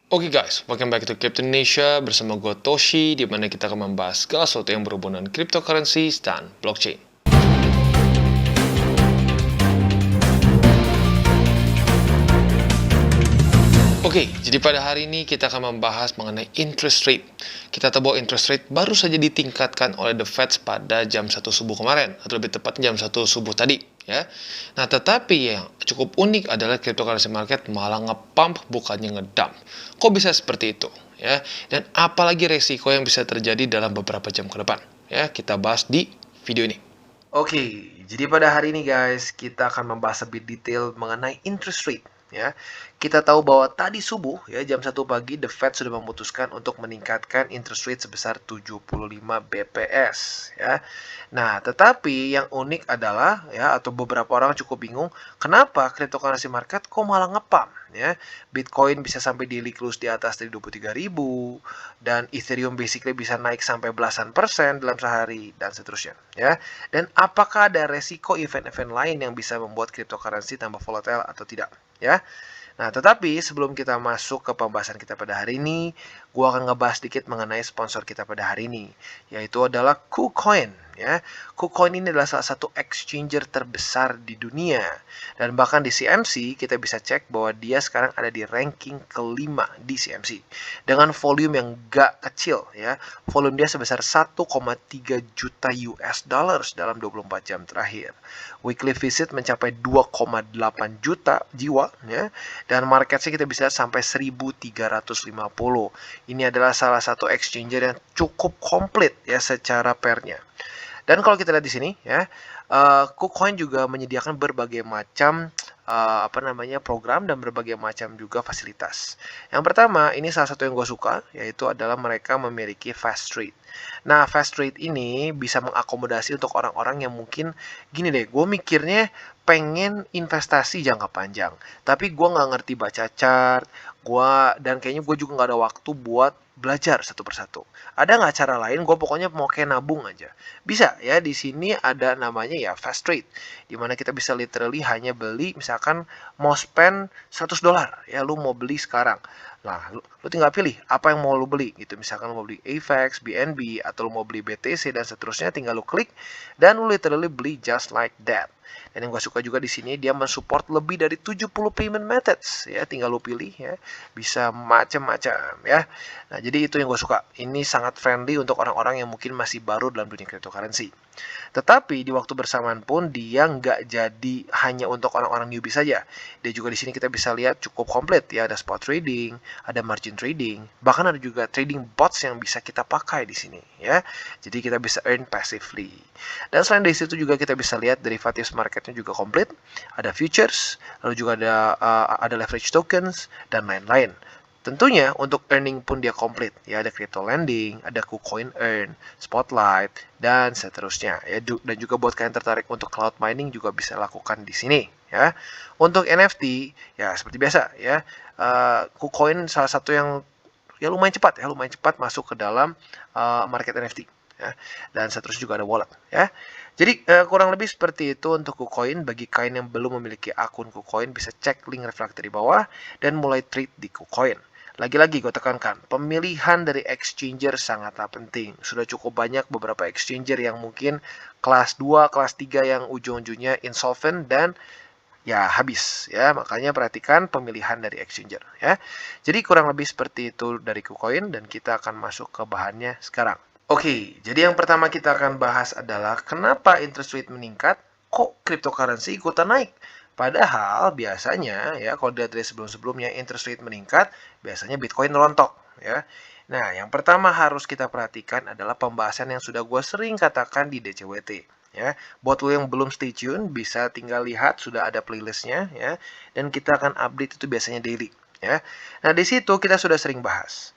Oke guys, welcome back to Crypto Indonesia bersama gue Toshi, di mana kita akan membahas segala sesuatu yang berhubungan dengan cryptocurrency dan blockchain. Oke, jadi pada hari ini kita akan membahas mengenai interest rate. Kita tahu bahwa interest rate baru saja ditingkatkan oleh The Fed pada jam 1 subuh kemarin, atau lebih tepatnya jam 1 subuh tadi. Ya. Nah, tetapi yang cukup unik adalah cryptocurrency market malah nge-pump bukannya ngedump. Kok bisa seperti itu? Ya, dan apalagi resiko yang bisa terjadi dalam beberapa jam ke depan. Ya, kita bahas di video ini. Oke, jadi pada hari ini guys, kita akan membahas lebih detail mengenai interest rate. Ya, kita tahu bahwa tadi subuh ya jam 1 pagi The Fed sudah memutuskan untuk meningkatkan interest rate sebesar 75 BPS ya. Nah, tetapi yang unik adalah ya atau beberapa orang cukup bingung, kenapa cryptocurrency market kok malah ngepam ya. Bitcoin bisa sampai daily close di atas dari 23.000 dan Ethereum basically bisa naik sampai belasan persen dalam sehari dan seterusnya ya. Dan apakah ada resiko event-event lain yang bisa membuat cryptocurrency tambah volatile atau tidak ya. Nah, tetapi sebelum kita masuk ke pembahasan kita pada hari ini, gua akan ngebahas sedikit mengenai sponsor kita pada hari ini, yaitu adalah KuCoin. Ya, KuCoin ini adalah salah satu exchanger terbesar di dunia. Dan bahkan di CMC, kita bisa cek bahwa dia sekarang ada di ranking kelima di CMC. Dengan volume yang gak kecil, ya. Volume dia sebesar 1,3 juta US dollars dalam 24 jam terakhir. Weekly visit mencapai 2,8 juta jiwa, ya. Dan market sih kita bisa sampai 1.350. Ini adalah salah satu exchanger yang cukup komplit ya secara pairnya. Dan kalau kita lihat di sini ya, KuCoin juga menyediakan berbagai macam program dan berbagai macam juga fasilitas. Yang pertama, ini salah satu yang gue suka, yaitu adalah mereka memiliki fast trade. Nah, fast trade ini bisa mengakomodasi untuk orang-orang yang mungkin gini deh, gue mikirnya pengen investasi jangka panjang, tapi gue nggak ngerti baca chart, dan kayaknya gue juga nggak ada waktu buat belajar satu persatu. Ada nggak cara lain? Gue pokoknya mau kayak nabung aja. Bisa ya, di sini ada namanya ya fast trade, dimana kita bisa literally hanya beli, misalkan mau spend $100 ya, lu mau beli sekarang. Nah, lu tinggal pilih apa yang mau lu beli gitu. Misalkan lu mau beli AVAX, BNB, atau lu mau beli BTC dan seterusnya, tinggal lu klik dan lu literally beli just like that. Dan yang gue suka juga di sini dia mensupport lebih dari 70 payment methods ya, tinggal lu pilih ya, bisa macam-macam ya. Nah, jadi itu yang gue suka. Ini sangat friendly untuk orang-orang yang mungkin masih baru dalam dunia cryptocurrency. Tetapi di waktu bersamaan pun dia nggak jadi hanya untuk orang-orang newbie saja. Dia juga di sini kita bisa lihat cukup komplit ya, ada spot trading, ada margin trading, bahkan ada juga trading bots yang bisa kita pakai di sini ya. Jadi kita bisa earn passively. Dan selain dari situ juga kita bisa lihat derivatives marketnya juga komplit, ada futures, lalu juga ada leverage tokens dan lain-lain. Tentunya untuk earning pun dia komplit ya, ada crypto lending, ada KuCoin Earn, Spotlight dan seterusnya ya. Dan juga buat kalian tertarik untuk cloud mining juga bisa lakukan di sini ya. Untuk NFT ya seperti biasa ya, KuCoin salah satu yang ya lumayan cepat masuk ke dalam market NFT ya. Dan seterusnya juga ada wallet ya. Jadi kurang lebih seperti itu untuk KuCoin. Bagi kalian yang belum memiliki akun KuCoin, bisa cek link reflektor di bawah dan mulai trade di KuCoin. Lagi-lagi gue tekankan, pemilihan dari exchanger sangatlah penting. Sudah cukup banyak beberapa exchanger yang mungkin kelas 2, kelas 3 yang ujung-ujungnya insolvent dan ya habis ya. Makanya perhatikan pemilihan dari exchanger ya. Jadi kurang lebih seperti itu dari KuCoin dan kita akan masuk ke bahannya sekarang. Oke, jadi yang pertama kita akan bahas adalah kenapa interest rate meningkat, kok cryptocurrency ikutan naik? Padahal biasanya ya kalau dilihat dari sebelum-sebelumnya interest rate meningkat, biasanya Bitcoin rontok ya. Nah, yang pertama harus kita perhatikan adalah pembahasan yang sudah gue sering katakan di DCWT ya. Buat lo yang belum stay tune, bisa tinggal lihat sudah ada playlistnya ya. Dan kita akan update itu biasanya daily ya. Nah, di situ kita sudah sering bahas.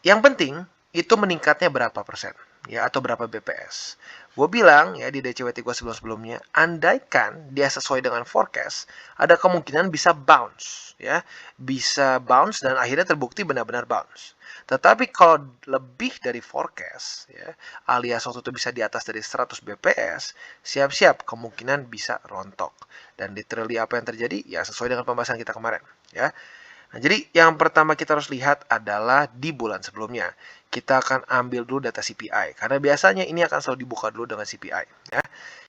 Yang penting itu meningkatnya berapa persen ya, atau berapa BPS. Gue bilang ya di DCWT gue sebelum-sebelumnya, andaikan dia sesuai dengan forecast, ada kemungkinan bisa bounce ya, bisa bounce dan akhirnya terbukti benar-benar bounce. Tetapi kalau lebih dari forecast ya, alias waktu itu bisa di atas dari 100 BPS, siap-siap kemungkinan bisa rontok. Dan literally apa yang terjadi ya sesuai dengan pembahasan kita kemarin ya. Nah, jadi yang pertama kita harus lihat adalah di bulan sebelumnya. Kita akan ambil dulu data CPI, karena biasanya ini akan selalu dibuka dulu dengan CPI. Ya.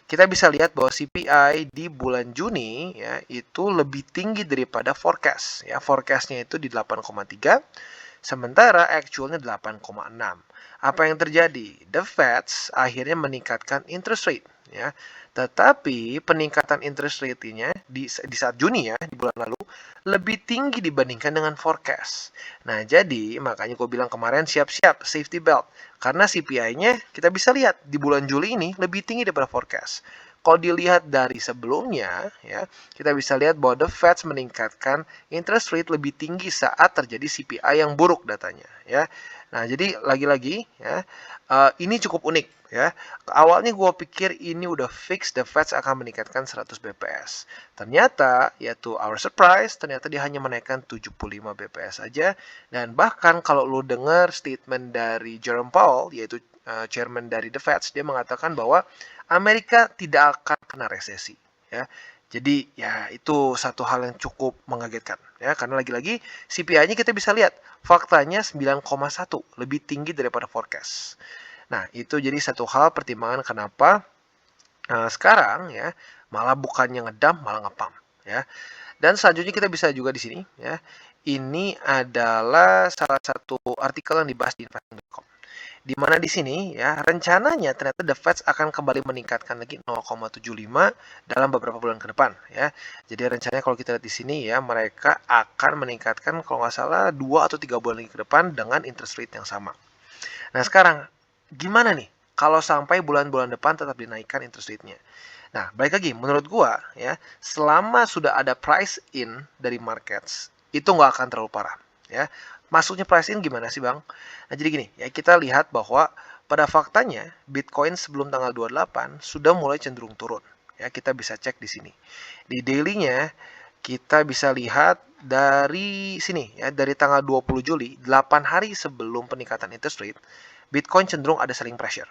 Kita bisa lihat bahwa CPI di bulan Juni ya, itu lebih tinggi daripada forecast. Ya. Forecastnya itu di 8,3, sementara actualnya 8,6. Apa yang terjadi? The Fed akhirnya meningkatkan interest rate. Ya. Tetapi peningkatan interest rate-nya di saat Juni ya, di bulan lalu, lebih tinggi dibandingkan dengan forecast. Nah, jadi makanya gue bilang kemarin siap-siap safety belt. Karena CPI-nya kita bisa lihat di bulan Juli ini lebih tinggi daripada forecast. Kalau dilihat dari sebelumnya, ya kita bisa lihat bahwa The Fed meningkatkan interest rate lebih tinggi saat terjadi CPI yang buruk datanya. Ya, nah jadi lagi-lagi ya ini cukup unik. Ya, awalnya gue pikir ini udah fix The Fed akan meningkatkan 100 BPS. Ternyata, yaitu our surprise, ternyata dia hanya menaikkan 75 BPS saja. Dan bahkan kalau lu dengar statement dari Jerome Powell, yaitu chairman dari The Fed, dia mengatakan bahwa Amerika tidak akan kena resesi. Ya, jadi ya itu satu hal yang cukup mengagetkan. Ya, karena lagi-lagi CPI-nya kita bisa lihat faktanya 9,1, lebih tinggi daripada forecast. Nah, itu jadi satu hal pertimbangan kenapa sekarang ya malah bukannya ngedump malah ngepump ya. Dan selanjutnya kita bisa juga di sini ya. Ini adalah salah satu artikel yang dibahas di investing.com. Di mana di sini ya rencananya ternyata The Fed akan kembali meningkatkan lagi 0,75 dalam beberapa bulan ke depan ya. Jadi rencananya kalau kita lihat di sini ya mereka akan meningkatkan kalau nggak salah 2 atau 3 bulan lagi ke depan dengan interest rate yang sama. Nah, sekarang gimana nih kalau sampai bulan-bulan depan tetap dinaikkan interest rate-nya? Nah, balik lagi, menurut gua ya, selama sudah ada price in dari markets, itu nggak akan terlalu parah. Ya, masuknya price in gimana sih, Bang? Nah, jadi gini, ya kita lihat bahwa pada faktanya Bitcoin sebelum tanggal 28 sudah mulai cenderung turun. Ya, kita bisa cek di sini. Di daily-nya kita bisa lihat dari sini ya, dari tanggal 20 Juli, 8 hari sebelum peningkatan interest rate, Bitcoin cenderung ada selling pressure.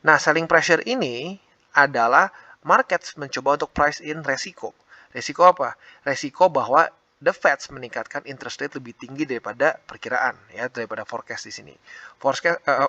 Nah, selling pressure ini adalah market mencoba untuk price in resiko. Resiko apa? Resiko bahwa The Fed meningkatkan interest rate lebih tinggi daripada perkiraan ya, daripada forecast di sini.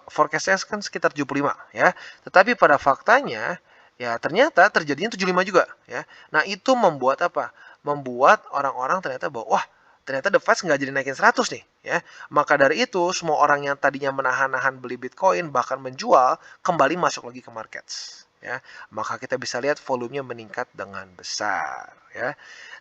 Forecastnya kan sekitar 75 ya. Tetapi pada faktanya ya ternyata terjadinya 75 juga ya. Nah, itu membuat apa? Membuat orang-orang ternyata bahwa wah, ternyata The Fed nggak jadi naikin 100 nih ya. Maka dari itu semua orang yang tadinya menahan-nahan beli Bitcoin bahkan menjual kembali masuk lagi ke markets ya. Maka kita bisa lihat volumenya meningkat dengan besar ya.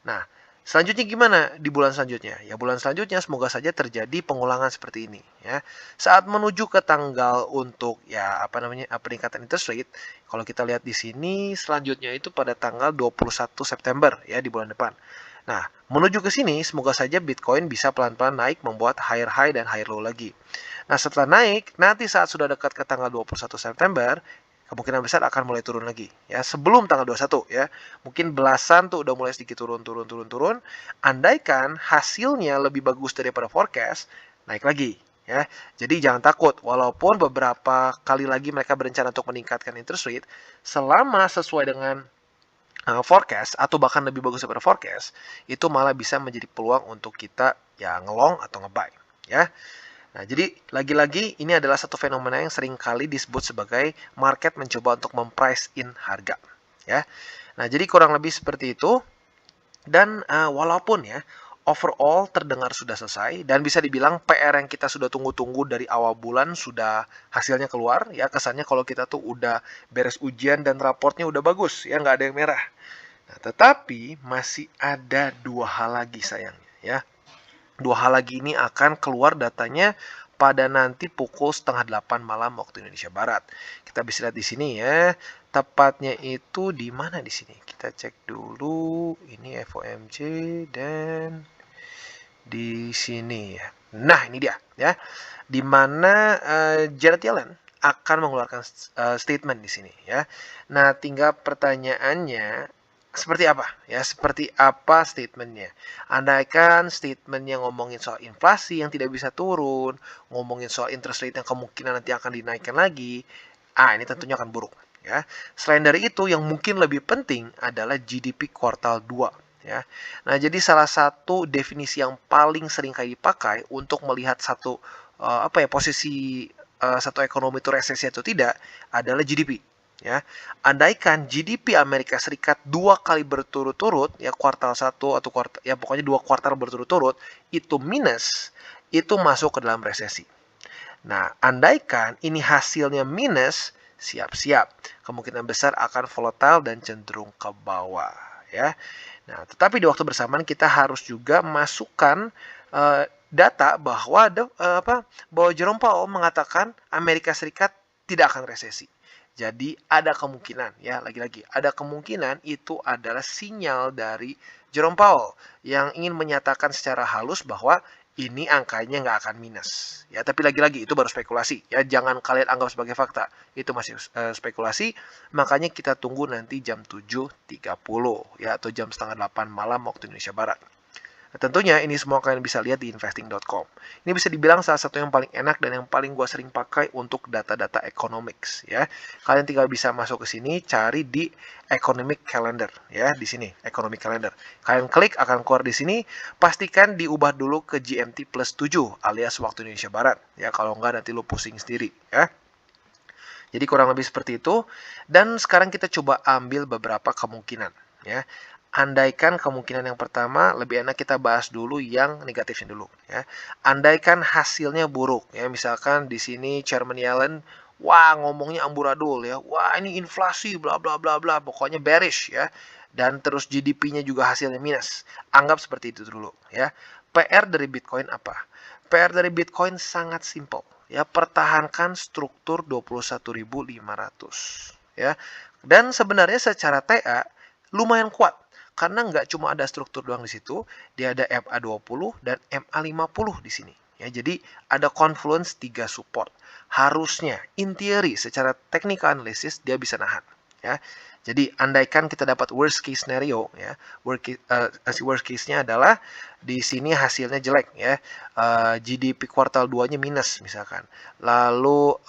Nah, selanjutnya gimana di bulan selanjutnya? Ya bulan selanjutnya semoga saja terjadi pengulangan seperti ini ya. Saat menuju ke tanggal untuk ya apa namanya peningkatan interest rate, kalau kita lihat di sini selanjutnya itu pada tanggal 21 September ya di bulan depan. Nah, menuju ke sini semoga saja Bitcoin bisa pelan-pelan naik membuat higher high dan higher low lagi. Nah, setelah naik, nanti saat sudah dekat ke tanggal 21 September, kemungkinan besar akan mulai turun lagi ya sebelum tanggal 21 ya. Mungkin belasan tuh udah mulai sedikit turun. Andaikan hasilnya lebih bagus daripada forecast, naik lagi ya. Jadi jangan takut walaupun beberapa kali lagi mereka berencana untuk meningkatkan interest rate selama sesuai dengan forecast atau bahkan lebih bagus daripada forecast, itu malah bisa menjadi peluang untuk kita ya ngelong atau ngebuy ya. Nah, jadi lagi-lagi ini adalah satu fenomena yang sering kali disebut sebagai market mencoba untuk memprice in harga, ya. Nah, jadi kurang lebih seperti itu. Dan walaupun ya overall terdengar sudah selesai dan bisa dibilang PR yang kita sudah tunggu-tunggu dari awal bulan sudah hasilnya keluar, ya kesannya kalau kita tuh udah beres ujian dan raportnya udah bagus, ya nggak ada yang merah. Nah, tetapi masih ada dua hal lagi sayangnya, ya. Dua hal lagi ini akan keluar datanya pada nanti pukul 7:30 malam waktu Indonesia Barat. Kita bisa lihat di sini ya. Tepatnya itu di mana di sini? Kita cek dulu. Ini FOMC dan di sini ya. Nah, ini dia ya. Di mana Janet Yellen akan mengeluarkan statement di sini ya. Nah, tinggal pertanyaannya seperti apa ya? Seperti apa statementnya? Andaikan statementnya ngomongin soal inflasi yang tidak bisa turun, ngomongin soal interest rate yang kemungkinan nanti akan dinaikkan lagi, ini tentunya akan buruk ya. Selain dari itu, yang mungkin lebih penting adalah GDP kuartal 2 ya. Nah, jadi salah satu definisi yang paling sering kali dipakai untuk melihat satu posisi satu ekonomi itu resesi atau tidak adalah GDP, ya. Andaikan GDP Amerika Serikat 2 kali berturut-turut, ya kuartal 1 atau kuartal, ya pokoknya 2 kuartal berturut-turut itu minus, itu masuk ke dalam resesi. Nah, andaikan ini hasilnya minus, siap-siap kemungkinan besar akan volatile dan cenderung ke bawah, ya. Nah, tetapi di waktu bersamaan kita harus juga masukkan data bahwa Jerome Powell mengatakan Amerika Serikat tidak akan resesi. Jadi ada kemungkinan, ya, lagi-lagi ada kemungkinan itu adalah sinyal dari Jerome Powell yang ingin menyatakan secara halus bahwa ini angkanya nggak akan minus, ya. Tapi lagi-lagi itu baru spekulasi, ya. Jangan kalian anggap sebagai fakta. Itu masih spekulasi. Makanya kita tunggu nanti jam 7.30, ya, atau jam setengah 8 malam waktu Indonesia Barat. Nah, tentunya ini semua kalian bisa lihat di investing.com. Ini bisa dibilang salah satu yang paling enak dan yang paling gue sering pakai untuk data-data economics, ya. Kalian tinggal bisa masuk ke sini, cari di economic calendar, ya, di sini economic calendar. Kalian klik akan keluar di sini, pastikan diubah dulu ke GMT plus 7 alias waktu Indonesia Barat, ya. Kalau enggak nanti lu pusing sendiri, ya. Jadi kurang lebih seperti itu. Dan sekarang kita coba ambil beberapa kemungkinan, ya. Andaikan kemungkinan yang pertama, lebih enak kita bahas dulu yang negatifnya dulu, ya. Andaikan hasilnya buruk, ya. Misalkan di sini Chairman Yellen, wah ngomongnya amburadul, ya. Wah ini inflasi bla bla bla bla, pokoknya bearish, ya. Dan terus GDP-nya juga hasilnya minus. Anggap seperti itu dulu, ya. PR dari Bitcoin apa? PR dari Bitcoin sangat simpel, ya. Pertahankan struktur 21.500, ya. Dan sebenarnya secara TA lumayan kuat. Karena nggak cuma ada struktur doang di situ, dia ada MA20 dan MA50 di sini. Ya, jadi ada confluence 3 support. Harusnya, in theory, secara technical analysis, dia bisa nahan. Ya. Jadi, andaikan kita dapat worst case scenario, ya, worst case-nya adalah di sini hasilnya jelek, ya. GDP kuartal 2-nya minus, misalkan. Lalu,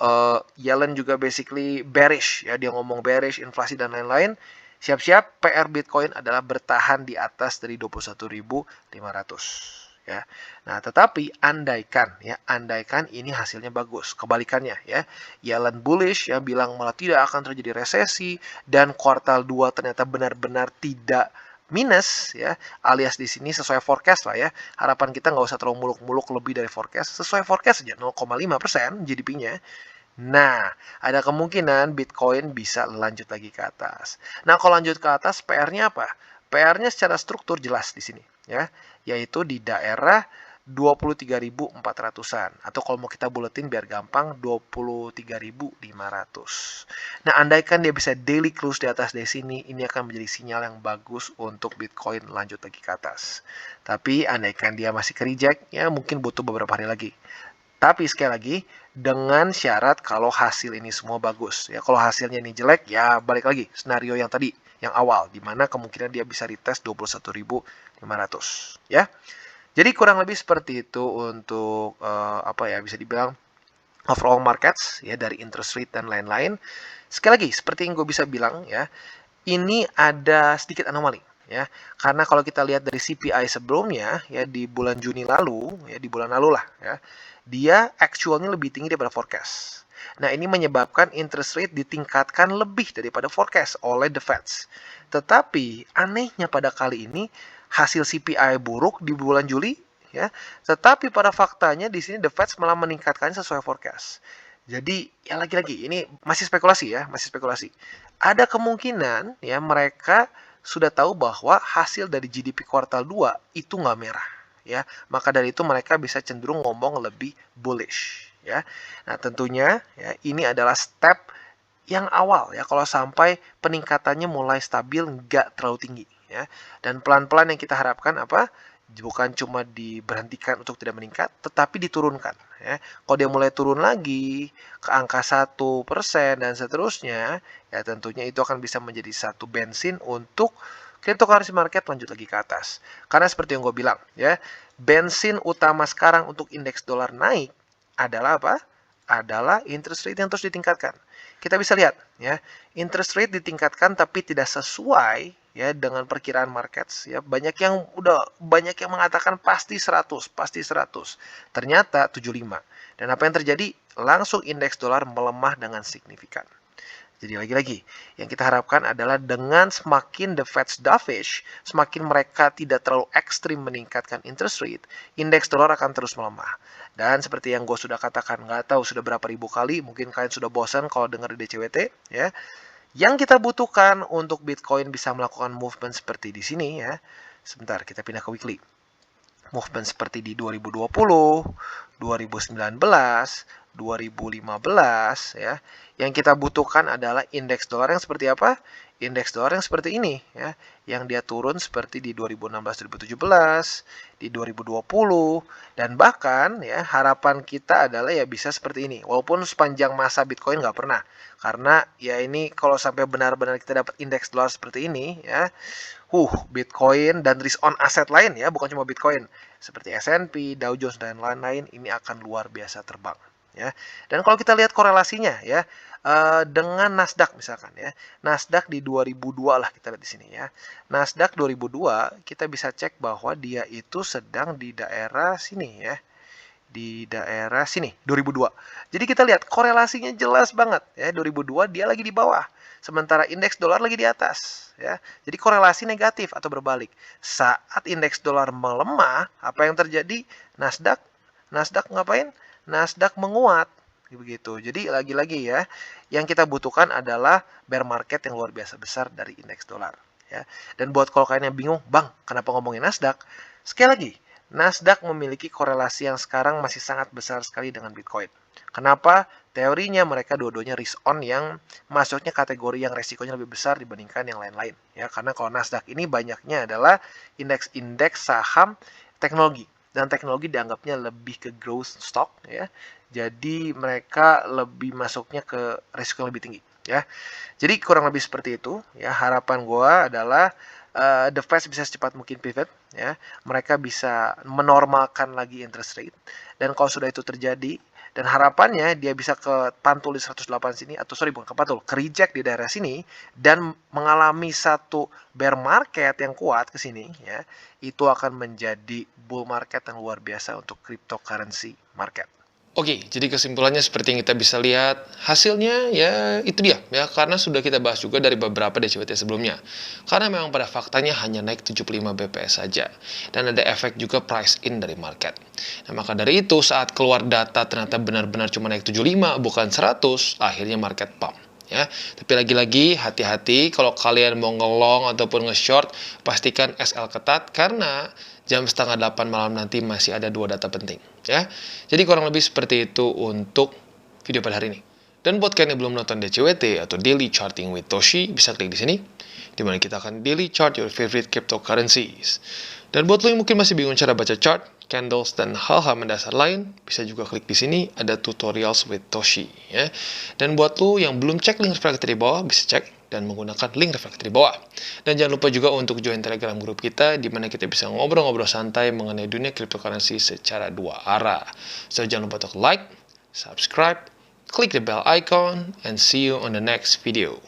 Yellen juga basically bearish, ya, dia ngomong bearish, inflasi, dan lain-lain. Siap-siap PR Bitcoin adalah bertahan di atas dari 21.500, ya. Nah, tetapi andaikan ini hasilnya bagus. Kebalikannya, ya. Yellen bullish, ya, bilang malah tidak akan terjadi resesi dan kuartal 2 ternyata benar-benar tidak minus, ya, alias di sini sesuai forecast lah, ya. Harapan kita nggak usah terlalu muluk-muluk lebih dari forecast, sesuai forecast saja 0,5% GDP-nya. Nah, ada kemungkinan Bitcoin bisa lanjut lagi ke atas. Nah, kalau lanjut ke atas, PR-nya apa? PR-nya secara struktur jelas di sini, ya, yaitu di daerah 23.400-an, atau kalau mau kita buletin biar gampang 23.500. Nah, andaikan dia bisa daily close di atas dari sini, ini akan menjadi sinyal yang bagus untuk Bitcoin lanjut lagi ke atas. Tapi andaikan dia masih ke reject, ya mungkin butuh beberapa hari lagi. Tapi sekali lagi, dengan syarat kalau hasil ini semua bagus. Ya, kalau hasilnya ini jelek, ya balik lagi skenario yang tadi, yang awal, di mana kemungkinan dia bisa retest 21.500. Ya, jadi kurang lebih seperti itu untuk bisa dibilang overall markets, ya, dari interest rate dan lain-lain. Sekali lagi, seperti yang gue bisa bilang, ya, ini ada sedikit anomali. Ya, karena kalau kita lihat dari CPI sebelumnya, ya, di bulan Juni lalu, ya, di bulan lalu lah, ya, dia actualnya lebih tinggi daripada forecast. Nah, ini menyebabkan interest rate ditingkatkan lebih daripada forecast oleh the Feds. Tetapi anehnya pada kali ini hasil CPI buruk di bulan Juli, ya, tetapi pada faktanya di sini the Feds malah meningkatkan sesuai forecast. Jadi, ya lagi-lagi ini masih spekulasi, ya, masih spekulasi. Ada kemungkinan, ya, mereka sudah tahu bahwa hasil dari GDP kuartal 2 itu nggak merah, ya. Maka dari itu mereka bisa cenderung ngomong lebih bullish, ya. Nah, tentunya, ya, ini adalah step yang awal, ya, kalau sampai peningkatannya mulai stabil nggak terlalu tinggi, ya. Dan pelan-pelan yang kita harapkan apa? Bukan cuma diberhentikan untuk tidak meningkat, tetapi diturunkan, ya. Kalau dia mulai turun lagi ke angka 1% dan seterusnya, ya tentunya itu akan bisa menjadi satu bensin untuk cryptocurrency market lanjut lagi ke atas. Karena seperti yang gue bilang, ya, bensin utama sekarang untuk indeks dolar naik adalah apa? Adalah interest rate yang terus ditingkatkan. Kita bisa lihat, ya, interest rate ditingkatkan tapi tidak sesuai, ya dengan perkiraan markets ya banyak yang mengatakan pasti 100, pasti 100. Ternyata 75. Dan apa yang terjadi? Langsung indeks dolar melemah dengan signifikan. Jadi lagi-lagi, yang kita harapkan adalah dengan semakin the Fed's dovish, semakin mereka tidak terlalu ekstrim meningkatkan interest rate, indeks dolar akan terus melemah. Dan seperti yang gue sudah katakan, nggak tahu sudah berapa ribu kali, mungkin kalian sudah bosan kalau dengar di DCWT, ya. Yang kita butuhkan untuk Bitcoin bisa melakukan movement seperti di sini, ya. Sebentar, kita pindah ke weekly. Movement seperti di 2020, 2019, 2015 ya. Yang kita butuhkan adalah indeks dolar yang seperti apa? Indeks dolar yang seperti ini ya, yang dia turun seperti di 2016, 2017, di 2020 dan bahkan ya harapan kita adalah ya bisa seperti ini. Walaupun sepanjang masa Bitcoin nggak pernah. Karena ya ini kalau sampai benar-benar kita dapat indeks dolar seperti ini ya, Bitcoin dan risk on aset lain ya, bukan cuma Bitcoin, seperti S&P, Dow Jones dan lain-lain ini akan luar biasa terbang ya. Dan kalau kita lihat korelasinya ya dengan Nasdaq misalkan ya. Nasdaq di 2002 lah kita lihat di sini ya. Nasdaq 2002 kita bisa cek bahwa dia itu sedang di daerah sini ya. Di daerah sini 2002. Jadi kita lihat korelasinya jelas banget ya. 2002 dia lagi di bawah. Sementara indeks dolar lagi di atas ya. Jadi korelasi negatif atau berbalik. Saat indeks dolar melemah, apa yang terjadi? Nasdaq ngapain? Nasdaq menguat begitu. Jadi lagi-lagi ya, yang kita butuhkan adalah bear market yang luar biasa besar dari indeks dolar ya. Dan buat kalau kalian yang bingung, "Bang, kenapa ngomongin Nasdaq?" Sekali lagi, Nasdaq memiliki korelasi yang sekarang masih sangat besar sekali dengan Bitcoin. Kenapa? Teorinya mereka dua-duanya risk on yang masuknya kategori yang resikonya lebih besar dibandingkan yang lain-lain ya. Karena kalau Nasdaq ini banyaknya adalah indeks-indeks saham teknologi dan teknologi dianggapnya lebih ke growth stock ya. Jadi mereka lebih masuknya ke risiko yang lebih tinggi ya. Jadi kurang lebih seperti itu ya. Harapan gue adalah the Fed bisa secepat mungkin pivot ya. Mereka bisa menormalkan lagi interest rate dan kalau sudah itu terjadi dan harapannya dia bisa ke pantul di 108 sini atau bukan ke pantul, ke reject di daerah sini dan mengalami satu bear market yang kuat ke sini ya. Itu akan menjadi bull market yang luar biasa untuk cryptocurrency market. Oke, jadi kesimpulannya seperti yang kita bisa lihat, hasilnya ya itu dia ya, karena sudah kita bahas juga dari beberapa DCWT sebelumnya. Karena memang pada faktanya hanya naik 75 BPS saja, dan ada efek juga price in dari market. Nah, maka dari itu saat keluar data ternyata benar-benar cuma naik 75 bukan 100, akhirnya market pump. Ya, tapi lagi-lagi hati-hati kalau kalian mau ngelong ataupun nge-short, pastikan SL ketat karena jam 7:30 malam nanti masih ada 2 data penting ya. Jadi kurang lebih seperti itu untuk video pada hari ini. Dan buat kalian yang belum nonton DCWT atau Daily Charting with Toshi, bisa klik di sini di mana kita akan daily chart your favorite cryptocurrencies. Dan buat lo yang mungkin masih bingung cara baca chart, candles, dan hal-hal mendasar lain, bisa juga klik di sini, ada tutorials with Toshi ya. Dan buat lo yang belum cek link reflektor di bawah, bisa cek dan menggunakan link reflektor di bawah. Dan jangan lupa juga untuk join Telegram grup kita, di mana kita bisa ngobrol-ngobrol santai mengenai dunia cryptocurrency secara dua arah. So jangan lupa untuk like, subscribe, click the bell icon, and see you on the next video.